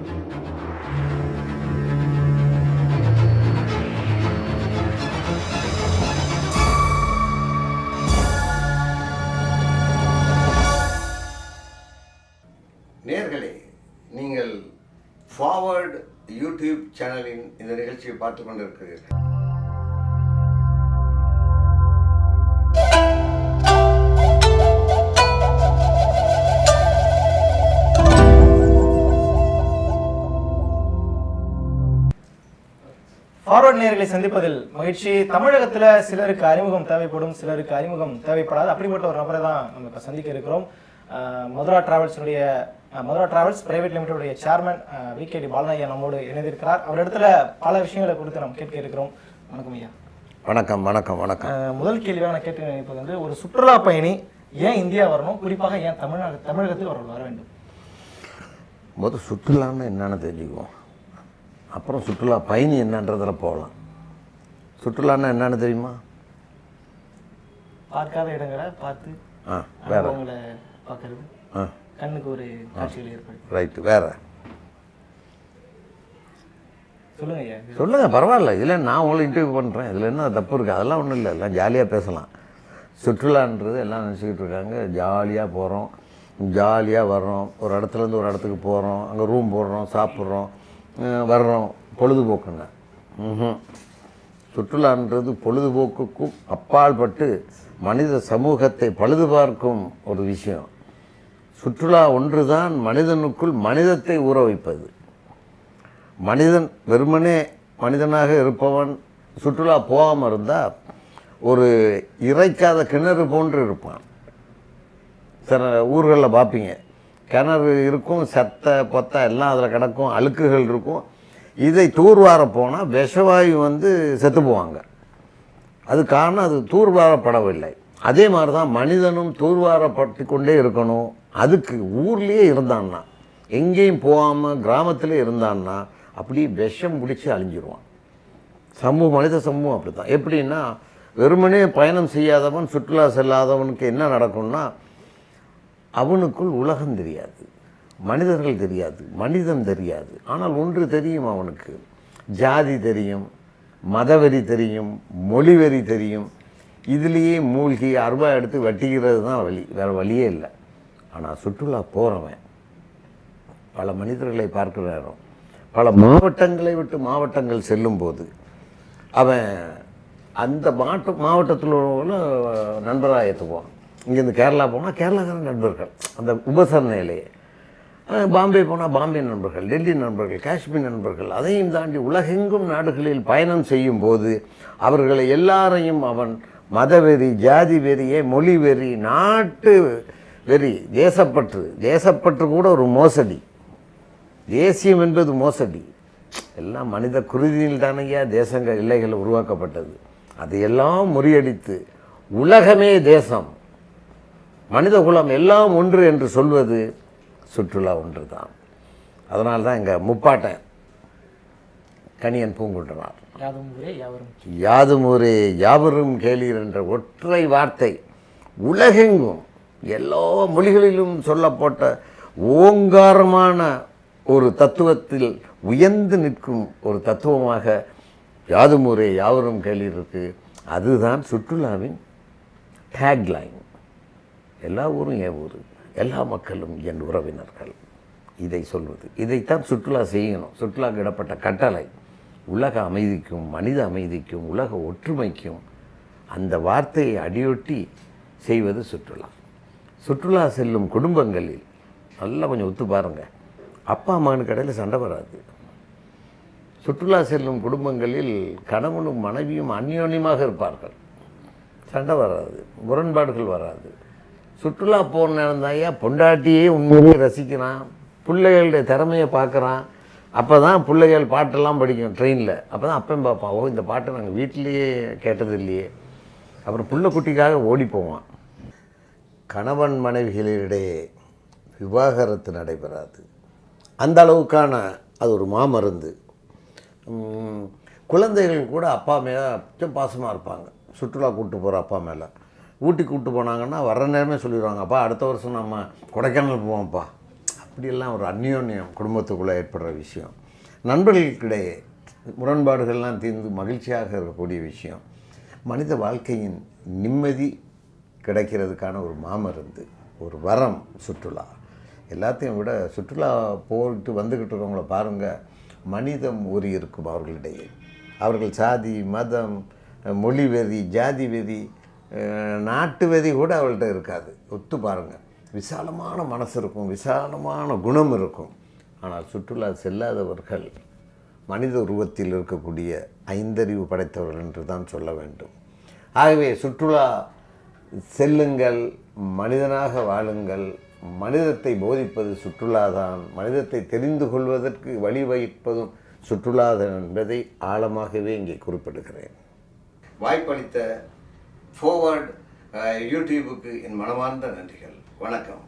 நேயர்களே, நீங்கள் forward YouTube சேனலின் இந்த நிகழ்ச்சியை பார்த்து கொண்டிருக்கிறீர்கள். ஃபார்வர்ட் நேயர்களை சந்திப்பதில் மகிழ்ச்சி. தமிழகத்தில் சிலருக்கு அறிமுகம் தேவைப்படும், சிலருக்கு அறிமுகம் தேவைப்படாது. அப்படிப்பட்ட ஒரு நபரை தான் நம்ம இப்போ சந்திக்க இருக்கிறோம். மதுரா டிராவல்ஸ் பிரைவேட் லிமிடெடுடைய சேர்மன் V.K.T பாலன் ஐயா நம்மோடு இணைந்திருக்கிறார். அவர் இடத்துல பல விஷயங்களை குறித்து நம்ம கேட்க இருக்கிறோம். வணக்கம் ஐயா. வணக்கம் வணக்கம் வணக்கம். முதல் கேள்வியாக நான் கேட்டு நினைப்பது வந்து, ஒரு சுற்றுலா பயணி ஏன் இந்தியா வரணும், குறிப்பாக ஏன் தமிழகத்துக்கு வர வேண்டும்? முதல் சுற்றுலான்னு என்னென்னு தெரிஞ்சுக்குவோம், அப்புறம் சுற்றுலா பயணி என்னன்றதில் போகலாம். சுற்றுலான்னா என்னென்னு தெரியுமா? பார்க்காத இடங்களை பார்த்து வேற பார்க்கறது, கண்ணுக்கு ஒரு காட்சிகள் ஏற்படும். ரைட்டு, வேற சொல்லுங்க ஐயா. சொல்லுங்க, பரவாயில்ல. இதில் நான் உங்களை இன்டர்வியூ பண்ணுறேன், இதில் என்ன தப்பு இருக்குது? அதெல்லாம் ஒன்றும் இல்லை, எல்லாம் ஜாலியாக பேசலாம். சுற்றுலான்றது எல்லாம் நினச்சிக்கிட்டு இருக்காங்க, ஜாலியாக போகிறோம், ஜாலியாக வர்றோம், ஒரு இடத்துலேருந்து ஒரு இடத்துக்கு போகிறோம், அங்கே ரூம் போடுறோம், சாப்பிட்றோம், வர்றோம், பொழுதுபோக்குங்க. சுற்றுலான்றது பொழுதுபோக்குக்கும் அப்பாற்பட்டு மனித சமூகத்தை பழுது பார்க்கும் ஒரு விஷயம். சுற்றுலா ஒன்று தான் மனிதனுக்குள் மனிதத்தை ஊற வைப்பது. மனிதன் வெறுமனே மனிதனாக இருப்பவன் சுற்றுலா போகாமல் இருந்தால் ஒரு இறைக்காத கிணறு போன்று இருப்பான். சில ஊர்களில் பார்ப்பீங்க, கிணறு இருக்கும், செத்தை பொத்தை எல்லாம் அதில் கிடக்கும், அழுக்குகள் இருக்கும். இதை தூர்வார போனால் விஷவாயு செத்து போவாங்க. அது காரணம் அது தூர்வாரப்படவில்லை. அதே மாதிரி தான் மனிதனும் தூர்வாரப்பட்டு கொண்டே இருக்கணும். அதுக்கு ஊர்லேயே இருந்தான்னா, எங்கேயும் போகாமல் கிராமத்திலே இருந்தான்னா அப்படியே விஷம் பிடிச்சி அழிஞ்சிருவான். மனித சமூகம் அப்படி தான். எப்படின்னா, வெறுமனே பயணம் செய்யாதவன், சுற்றுலா செல்லாதவனுக்கு என்ன நடக்கும்னா, அவனுக்குள் உலகம் தெரியாது, மனிதர்கள் தெரியாது, மனிதன் தெரியாது. ஆனால் ஒன்று தெரியும் அவனுக்கு, ஜாதி தெரியும், மதவெறி தெரியும், மொழிவெறி தெரியும். இதுலேயே மூழ்கி அருவா எடுத்து வெட்டிக்கிறது தான் வழி, வேறு வழியே இல்லை. ஆனால் சுற்றுலா போகிறவன் பல மனிதர்களை பார்க்கிற நேரம், பல மாவட்டங்களை விட்டு மாவட்டங்கள் செல்லும்போது அவன் அந்த மாவட்டத்தில் உள்ள நண்பராக ஏற்றுக்குவான். இங்கேருந்து கேரளா போனால் கேரளாக்கார நண்பர்கள் அந்த உபசரணையிலேயே, பாம்பே போனால் பாம்பே நண்பர்கள், டெல்லி நண்பர்கள், காஷ்மீர் நண்பர்கள், அதையும் தாண்டி உலகெங்கும் நாடுகளில் பயணம் செய்யும்போது அவர்களை எல்லாரையும் அவன் மதவெறி, ஜாதி வெறியே, மொழி வெறி, நாட்டு வெறி, தேசப்பற்று கூட ஒரு மோசடி. தேசியம் என்பது மோசடி. எல்லாம் மனித குருதியில் தானையா தேசங்கள் எல்லைகள் உருவாக்கப்பட்டது. அதையெல்லாம் முறியடித்து உலகமே தேசம், மனித குலம் எல்லாம் ஒன்று என்று சொல்வது சுற்றுலா ஒன்று தான். அதனால்தான் எங்கள் முப்பாட்டன் கணியன் பூங்குன்றனார் யாதும் ஊரே யாவரும் கேளீர் என்ற ஒற்றை வார்த்தை உலகெங்கும் எல்லா மொழிகளிலும் சொல்லப்பட்ட ஓங்காரமான ஒரு தத்துவத்தில் உயர்ந்து நிற்கும் ஒரு தத்துவமாக யாதும் ஊரே யாவரும் கேளீர் இருக்கு. அதுதான் சுற்றுலாவின் டேக்லைன். எல்லா ஊரும் என் ஊர், எல்லா மக்களும் என் உறவினர்கள், இதை சொல்வது. இதைத்தான் சுற்றுலா செய்யணும். சுற்றுலாக்கு இடப்பட்ட கட்டளை உலக அமைதிக்கும், மனித அமைதிக்கும், உலக ஒற்றுமைக்கும் அந்த வார்த்தையை அடியொட்டி செய்வது சுற்றுலா. சுற்றுலா செல்லும் குடும்பங்களில் நல்லா கொஞ்சம் ஒத்து பாருங்கள், அப்பா அம்மானுக்கு இடையில் சண்டை வராது. சுற்றுலா செல்லும் குடும்பங்களில் கணவனும் மனைவியும் அந்யோன்யமாக இருப்பார்கள், சண்டை வராது, முரண்பாடுகள் வராது. சுற்றுலா போன நேரம் தான் ஐயா பொண்டாட்டியே உண்மையிலே ரசிக்கிறான், பிள்ளைகளுடைய திறமையை பார்க்குறான். அப்போ தான் பிள்ளைகள் பாட்டெல்லாம் படிக்கும் ட்ரெயினில். அப்போ தான் அப்பன் பார்ப்பான், ஓ இந்த பாட்டை நாங்கள் வீட்டிலையே கேட்டது இல்லையே. அப்புறம் பிள்ளை குட்டிக்காக ஓடி போவான். கணவன் மனைவிகளிடையே விவாகரத்து நடைபெறாது. அந்த அளவுக்கான அது ஒரு மாமருந்து. குழந்தைகள் கூட அப்பா மேலே கொஞ்சம் பாசமாக இருப்பாங்க. சுற்றுலா கூப்பிட்டு போகிற அப்பா மேலே, ஊட்டி கூப்பிட்டு போனாங்கன்னா வர்ற நேரமே சொல்லிடுவாங்க, அப்பா அடுத்த வருஷம் நம்ம கொடைக்கானல் போவோம்ப்பா. இப்படியெல்லாம் ஒரு அந்யோன்யம் குடும்பத்துக்குள்ளே ஏற்படுற விஷயம், நண்பர்களுக்கிடையே முரண்பாடுகள்லாம் தீர்ந்து மகிழ்ச்சியாக இருக்கக்கூடிய விஷயம், மனித வாழ்க்கையின் நிம்மதி கிடைக்கிறதுக்கான ஒரு மாமருந்து, ஒரு வரம் சுற்றுலா. எல்லாத்தையும் விட சுற்றுலா போயிட்டு வந்துக்கிட்டு இருக்கவங்கள பாருங்கள், மனிதம் ஊறி இருக்கும் அவர்களிடையே. அவர்கள் சாதி, மதம், மொழி வெறி, ஜாதி வெறி, நாட்டு வெறி கூட அவள்கிட்ட இருக்காது. ஒத்து பாருங்கள், விசாலமான மனசு இருக்கும், விசாலமான குணம் இருக்கும். ஆனால் சுற்றுலா செல்லாதவர்கள் மனித உருவத்தில் இருக்கக்கூடிய ஐந்தறிவு படைத்தவர்கள் என்று தான் சொல்ல வேண்டும். ஆகவே சுற்றுலா செல்லுங்கள், மனிதனாக வாழுங்கள். மனிதத்தை போதிப்பது சுற்றுலாதான், மனிதத்தை தெரிந்து கொள்வதற்கு வழிவகுப்பதும் சுற்றுலாதான் என்பதை ஆழமாகவே இங்கே குறிப்பிடுகிறேன். வாய்ப்பளித்த ஃபார்வர்ட் யூடியூபுக்கு என் மனமார்ந்த நன்றிகள். வணக்கம்.